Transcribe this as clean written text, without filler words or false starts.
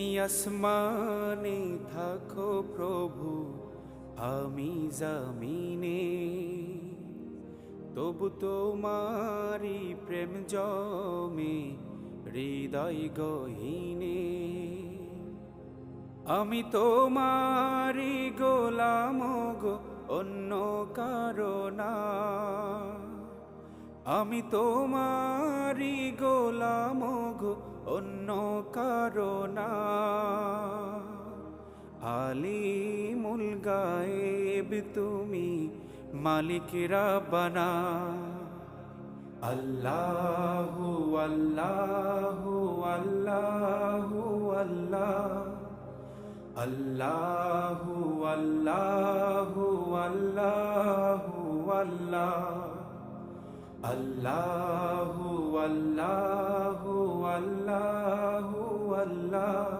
তুমি আসমানে থাকো প্রভু, আমি জমিনে, তবু তোমারি প্রেম জমে হৃদয় গহীনে। আমি তোমারি গোলাম গো, অন্য কারো না। আমি তোমারি গোলাম গো, অন্য কারো না। আলিমুল গায়েব তুমি, মালিক রাব্বানা। আল্লাহু আল্লাহু আল্লাহু আল্লাহ, আল্লাহু আল্লাহু আল্লাহু আল্লাহ, আল্লাহু আল্লাহু আল্লাহু আল্লাহ।